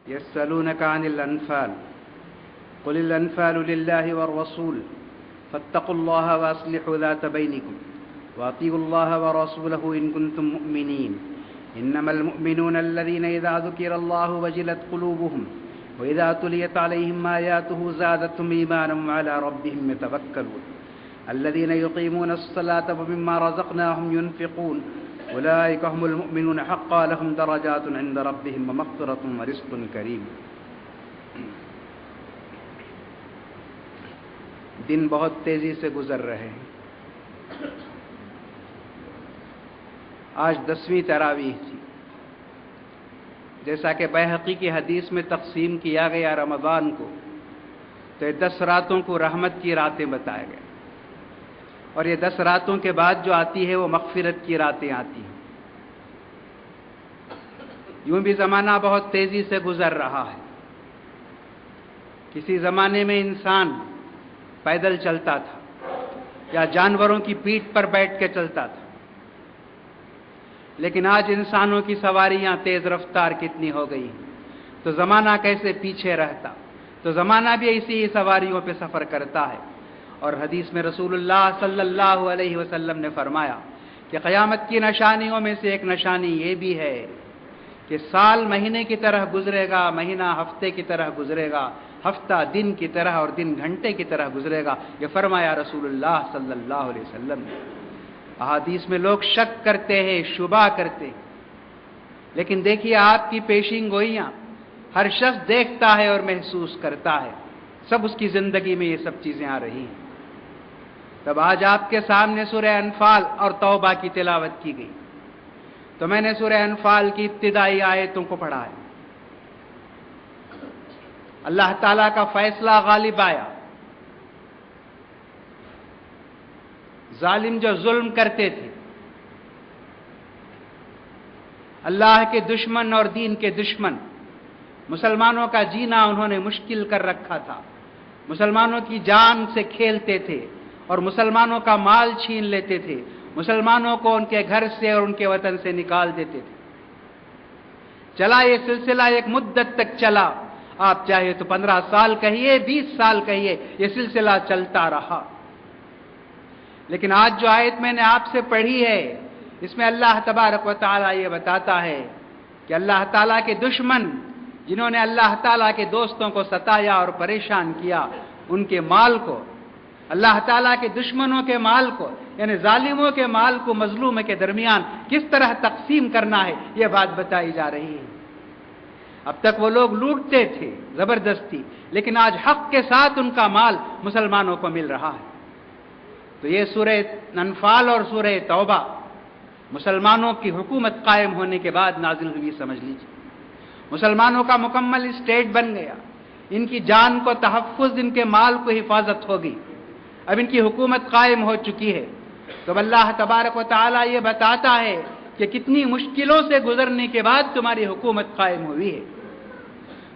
يسألونك عن الأنفال قل الأنفال لله والرسول فاتقوا الله وأصلحوا ذات بينكم وأطيعوا الله ورسوله إن كنتم مؤمنين إنما المؤمنون الذين إذا ذكر الله وجلت قلوبهم وإذا تليت عليهم آياته زادتهم إيمانا وعلى ربهم يتوكلون الذين يقيمون الصلاة ومما رزقناهم ينفقون أولئك هم المؤمنون حقا لهم درجات عند ربهم ومغفرة ورزق كريم. دن بہت تیزی سے گزر رہے ہیں. آج 10ویں تراویح تھی. جیسا کہ بیہقی کی حدیث میں تقسیم کیا گیا رمضان کو، تو یہ 10 راتوں کو رحمت کی راتیں بتایا گئے، اور یہ 10 راتوں کے بعد جو آتی ہے وہ مغفرت کی راتیں آتی ہیں. یوں بھی زمانہ بہت تیزی سے گزر رہا ہے. کسی زمانے میں انسان پیدل چلتا تھا یا جانوروں کی پیٹھ پر بیٹھ کے چلتا تھا، لیکن آج انسانوں کی سواریاں تیز رفتار کتنی ہو گئی ہیں، تو زمانہ کیسے پیچھے رہتا. تو زمانہ بھی ایسی ہی سواریوں پہ سفر کرتا ہے. اور حدیث میں رسول اللہ صلی اللہ علیہ وسلم نے فرمایا کہ قیامت کی نشانیوں میں سے ایک نشانی یہ بھی ہے کہ سال مہینے کی طرح گزرے گا، مہینہ ہفتے کی طرح گزرے گا، ہفتہ دن کی طرح اور دن گھنٹے کی طرح گزرے گا. یہ فرمایا رسول اللہ صلی اللہ علیہ وسلم نے. احادیث میں لوگ شک کرتے ہیں، شبہ کرتے ہیں، لیکن دیکھیے آپ کی پیشین گوئیاں ہر شخص دیکھتا ہے اور محسوس کرتا ہے. سب اس کی زندگی میں یہ سب چیزیں آ رہی ہیں. تب آج آپ کے سامنے سورہ انفال اور توبہ کی تلاوت کی گئی، تو میں نے سورہ انفال کی ابتدائی آیتوں کو پڑھا ہے. اللہ تعالیٰ کا فیصلہ غالب آیا. ظالم جو ظلم کرتے تھے، اللہ کے دشمن اور دین کے دشمن، مسلمانوں کا جینا انہوں نے مشکل کر رکھا تھا. مسلمانوں کی جان سے کھیلتے تھے اور مسلمانوں کا مال چھین لیتے تھے، مسلمانوں کو ان کے گھر سے اور ان کے وطن سے نکال دیتے تھے. چلا یہ سلسلہ ایک مدت تک چلا. آپ چاہے تو 15 سال کہیے، 20 سال کہیے، یہ سلسلہ چلتا رہا. لیکن آج جو آیت میں نے آپ سے پڑھی ہے، اس میں اللہ تبارک و تعالیٰ یہ بتاتا ہے کہ اللہ تعالیٰ کے دشمن جنہوں نے اللہ تعالیٰ کے دوستوں کو ستایا اور پریشان کیا، ان کے مال کو، اللہ تعالیٰ کے دشمنوں کے مال کو، یعنی ظالموں کے مال کو مظلوموں کے درمیان کس طرح تقسیم کرنا ہے، یہ بات بتائی جا رہی ہے. اب تک وہ لوگ لوٹتے تھے زبردستی، لیکن آج حق کے ساتھ ان کا مال مسلمانوں کو مل رہا ہے. تو یہ سورہ انفال اور سورہ توبہ مسلمانوں کی حکومت قائم ہونے کے بعد نازل ہوئی، سمجھ لیجیے. مسلمانوں کا مکمل اسٹیٹ بن گیا. ان کی جان کو تحفظ، ان کے مال کو حفاظت ہوگی. اب ان کی حکومت قائم ہو چکی ہے. تو اللہ تبارک و تعالیٰ یہ بتاتا ہے کہ کتنی مشکلوں سے گزرنے کے بعد تمہاری حکومت قائم ہوئی ہے.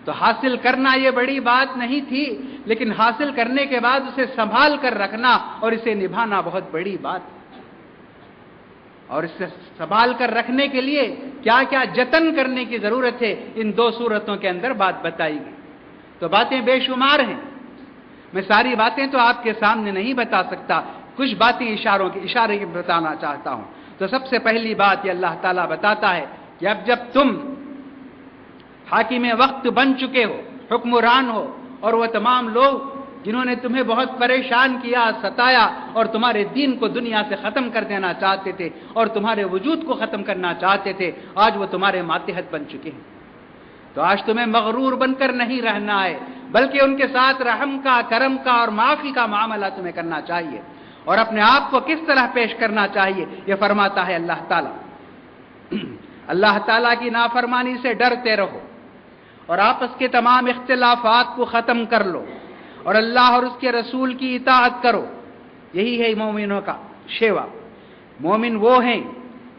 تو حاصل کرنا یہ بڑی بات نہیں تھی، لیکن حاصل کرنے کے بعد اسے سنبھال کر رکھنا اور اسے نبھانا بہت بڑی بات. اور اسے سنبھال کر رکھنے کے لیے کیا کیا جتن کرنے کی ضرورت ہے، ان 2 سورتوں کے اندر بات بتائی گئی. تو باتیں بے شمار ہیں. میں ساری باتیں تو آپ کے سامنے نہیں بتا سکتا، کچھ باتیں اشارے کی بتانا چاہتا ہوں. تو سب سے پہلی بات یہ اللہ تعالیٰ بتاتا ہے کہ اب جب تم حاکم وقت بن چکے ہو، حکمران ہو، اور وہ تمام لوگ جنہوں نے تمہیں بہت پریشان کیا، ستایا اور تمہارے دین کو دنیا سے ختم کر دینا چاہتے تھے اور تمہارے وجود کو ختم کرنا چاہتے تھے، آج وہ تمہارے ماتحت بن چکے ہیں. تو آج تمہیں مغرور بن کر نہیں رہنا ہے، بلکہ ان کے ساتھ رحم کا، کرم کا اور معافی کا معاملہ تمہیں کرنا چاہیے. اور اپنے آپ کو کس طرح پیش کرنا چاہیے، یہ فرماتا ہے اللہ تعالیٰ. اللہ تعالیٰ کی نافرمانی سے ڈرتے رہو اور آپس کے تمام اختلافات کو ختم کر لو اور اللہ اور اس کے رسول کی اطاعت کرو. یہی ہے مومنوں کا شیوا. مومن وہ ہیں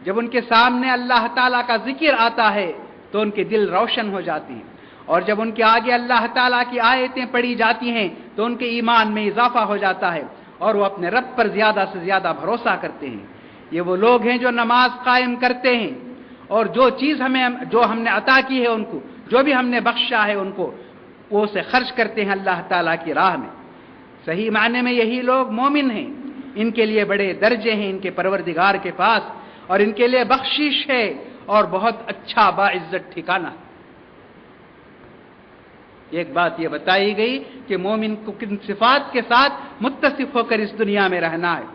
جب ان کے سامنے اللہ تعالیٰ کا ذکر آتا ہے تو ان کے دل روشن ہو جاتے ہیں، اور جب ان کے آگے اللہ تعالیٰ کی آیتیں پڑھی جاتی ہیں تو ان کے ایمان میں اضافہ ہو جاتا ہے اور وہ اپنے رب پر زیادہ سے زیادہ بھروسہ کرتے ہیں. یہ وہ لوگ ہیں جو نماز قائم کرتے ہیں اور جو چیز ہم نے عطا کی ہے ان کو جو بھی ہم نے بخشا ہے ان کو وہ اسے خرچ کرتے ہیں اللہ تعالیٰ کی راہ میں۔ صحیح معنی میں یہی لوگ مومن ہیں، ان کے لیے بڑے درجے ہیں ان کے پروردگار کے پاس، اور ان کے لیے بخشش ہے اور بہت اچھا باعزت ٹھکانہ۔ ایک بات یہ بتائی گئی کہ مومن کو کن صفات کے ساتھ متصف ہو کر اس دنیا میں رہنا ہے۔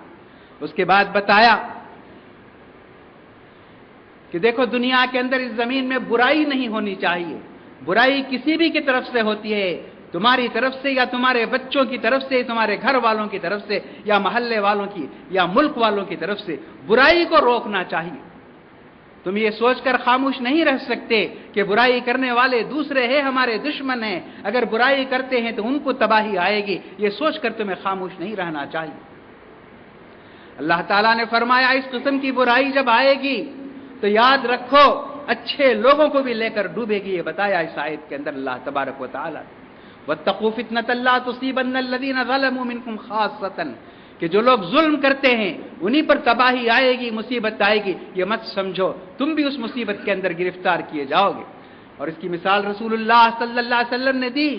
اس کے بعد بتایا کہ دیکھو دنیا کے اندر اس زمین میں برائی نہیں ہونی چاہیے، برائی کسی بھی کی طرف سے ہوتی ہے، تمہاری طرف سے یا تمہارے بچوں کی طرف سے، تمہارے گھر والوں کی طرف سے یا محلے والوں کی یا ملک والوں کی طرف سے، برائی کو روکنا چاہیے۔ تم یہ سوچ کر خاموش نہیں رہ سکتے کہ برائی کرنے والے دوسرے ہیں، ہمارے دشمن ہیں، اگر برائی کرتے ہیں تو ان کو تباہی آئے گی، یہ سوچ کر تمہیں خاموش نہیں رہنا چاہیے۔ اللہ تعالیٰ نے فرمایا اس قسم کی برائی جب آئے گی تو یاد رکھو اچھے لوگوں کو بھی لے کر ڈوبے گی، یہ بتایا اس آیت کے اندر اللہ تبارک و تعالیٰ۔ وَاتَّقُوا فِتْنَةً لَا تُصِيبَنَّ الَّذِينَ ظَلَمُوا مِنكُمْ خَاصَّةً، کہ جو لوگ ظلم کرتے ہیں انہی پر تباہی آئے گی، مصیبت آئے گی، یہ مت سمجھو تم بھی اس مصیبت کے اندر گرفتار کیے جاؤ گے۔ اور اس کی مثال رسول اللہ صلی اللہ علیہ وسلم نے دی،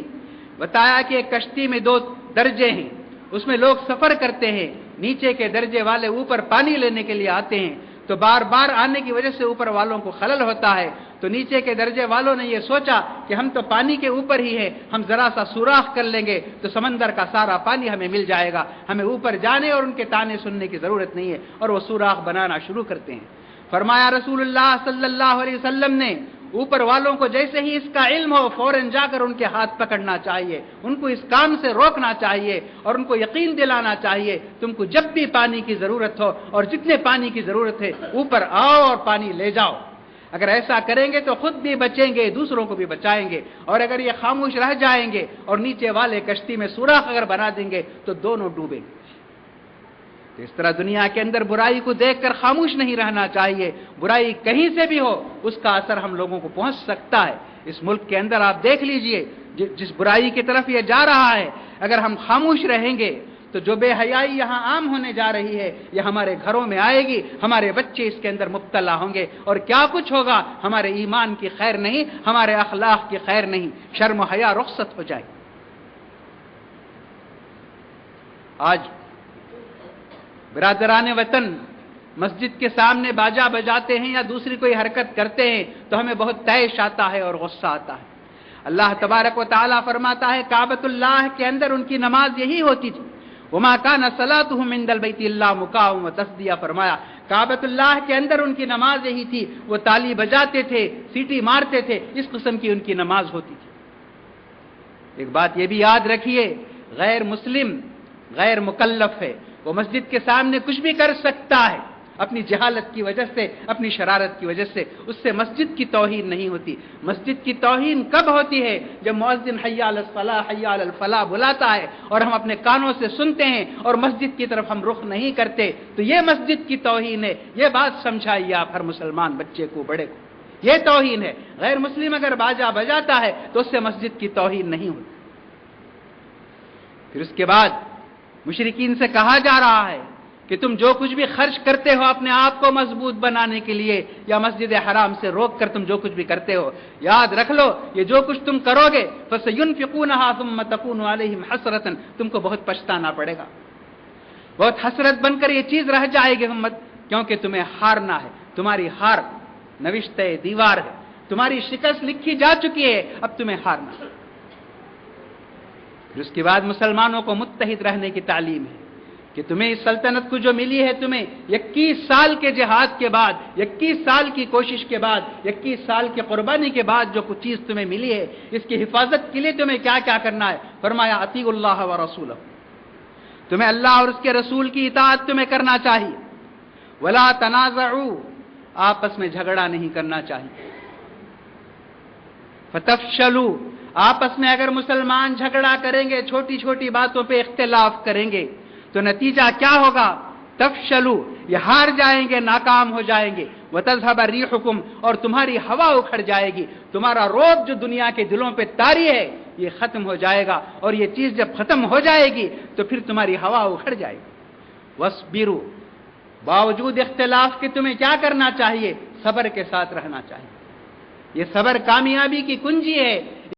بتایا کہ ایک کشتی میں 2 درجے ہیں، اس میں لوگ سفر کرتے ہیں، نیچے کے درجے والے اوپر پانی لینے کے لیے آتے ہیں، تو بار بار آنے کی وجہ سے اوپر والوں کو خلل ہوتا ہے، تو نیچے کے درجے والوں نے یہ سوچا کہ ہم تو پانی کے اوپر ہی ہیں، ہم ذرا سا سوراخ کر لیں گے تو سمندر کا سارا پانی ہمیں مل جائے گا، ہمیں اوپر جانے اور ان کے تانے سننے کی ضرورت نہیں ہے، اور وہ سوراخ بنانا شروع کرتے ہیں۔ فرمایا رسول اللہ صلی اللہ علیہ وسلم نے اوپر والوں کو جیسے ہی اس کا علم ہو فوراً جا کر ان کے ہاتھ پکڑنا چاہیے، ان کو اس کام سے روکنا چاہیے اور ان کو یقین دلانا چاہیے تم کو جب بھی پانی کی ضرورت ہو اور جتنے پانی کی ضرورت ہے اوپر آؤ اور پانی لے جاؤ۔ اگر ایسا کریں گے تو خود بھی بچیں گے، دوسروں کو بھی بچائیں گے، اور اگر یہ خاموش رہ جائیں گے اور نیچے والے کشتی میں سوراخ اگر بنا دیں گے تو دونوں ڈوبیں گے۔ تو اس طرح دنیا کے اندر برائی کو دیکھ کر خاموش نہیں رہنا چاہیے، برائی کہیں سے بھی ہو اس کا اثر ہم لوگوں کو پہنچ سکتا ہے۔ اس ملک کے اندر آپ دیکھ لیجئے جس برائی کی طرف یہ جا رہا ہے، اگر ہم خاموش رہیں گے تو جو بے حیائی یہاں عام ہونے جا رہی ہے یہ ہمارے گھروں میں آئے گی، ہمارے بچے اس کے اندر مبتلا ہوں گے، اور کیا کچھ ہوگا، ہمارے ایمان کی خیر نہیں، ہمارے اخلاق کی خیر نہیں، شرم و حیا رخصت ہو جائے۔ آج برادران وطن مسجد کے سامنے باجا بجاتے ہیں یا دوسری کوئی حرکت کرتے ہیں تو ہمیں بہت طیش آتا ہے اور غصہ آتا ہے۔ اللہ تبارک و تعالیٰ فرماتا ہے کعبۃ اللہ کے اندر ان کی نماز یہی ہوتی تھی، وما كان صلاتهم عند البيت الا مكاء وتصديا، فرمایا کعبۃ اللہ کے اندر ان کی نماز یہی تھی، وہ تالی بجاتے تھے، سیٹی مارتے تھے، اس قسم کی ان کی نماز ہوتی تھی۔ ایک بات یہ بھی یاد رکھیے، غیر مسلم غیر مکلف ہے، وہ مسجد کے سامنے کچھ بھی کر سکتا ہے، اپنی جہالت کی وجہ سے، اپنی شرارت کی وجہ سے، اس سے مسجد کی توہین نہیں ہوتی۔ مسجد کی توہین کب ہوتی ہے؟ جب مؤذن حی علی الصلاۃ حی علی الفلاح بلاتا ہے اور ہم اپنے کانوں سے سنتے ہیں اور مسجد کی طرف ہم رخ نہیں کرتے، تو یہ مسجد کی توہین ہے۔ یہ بات سمجھائیے آپ ہر مسلمان بچے کو، بڑے کو، یہ توہین ہے۔ غیر مسلم اگر باجا بجاتا ہے تو اس سے مسجد کی توہین نہیں ہوتی۔ پھر اس کے بعد مشرکین سے کہا جا رہا ہے کہ تم جو کچھ بھی خرچ کرتے ہو اپنے آپ کو مضبوط بنانے کے لیے یا مسجد حرام سے روک کر تم جو کچھ بھی کرتے ہو، یاد رکھ لو یہ جو کچھ تم کرو گے فَسَيُنْفِقُونَهَا ثُمَّ تَكُونُ عَلَيْهِمْ حَسْرَةً، تم کو بہت پچھتانا پڑے گا، بہت حسرت بن کر یہ چیز رہ جائے گی امت، کیونکہ تمہیں ہارنا ہے، تمہاری ہار نوشتہ دیوار ہے، تمہاری شکست لکھی جا چکی ہے، اب تمہیں ہارنا ہے۔ پھر اس کے بعد مسلمانوں کو متحد رہنے کی تعلیم ہے کہ تمہیں اس سلطنت کو جو ملی ہے، تمہیں 21 سال کے جہاد کے بعد، 21 سال کی کوشش کے بعد، 21 سال کی قربانی کے بعد جو کچھ چیز تمہیں ملی ہے، اس کی حفاظت کے لیے تمہیں کیا کیا کرنا ہے؟ فرمایا اطیعوا اللہ ورسولہ، تمہیں اللہ اور اس کے رسول کی اطاعت تمہیں کرنا چاہیے، ولا تنازعوا، آپس میں جھگڑا نہیں کرنا چاہیے، فتفشلوا، آپس میں اگر مسلمان جھگڑا کریں گے، چھوٹی چھوٹی باتوں پہ اختلاف کریں گے تو نتیجہ کیا ہوگا؟ تفشلوا، یہ ہار جائیں گے، ناکام ہو جائیں گے، وتذهب ريحكم، اور تمہاری ہوا اکھڑ جائے گی، تمہارا روب جو دنیا کے دلوں پہ طاری ہے یہ ختم ہو جائے گا، اور یہ چیز جب ختم ہو جائے گی تو پھر تمہاری ہوا اکھڑ جائے گی۔ واصبروا، باوجود اختلاف کے تمہیں کیا کرنا چاہیے؟ صبر کے ساتھ رہنا چاہیے۔ یہ صبر کامیابی کی کنجی ہے.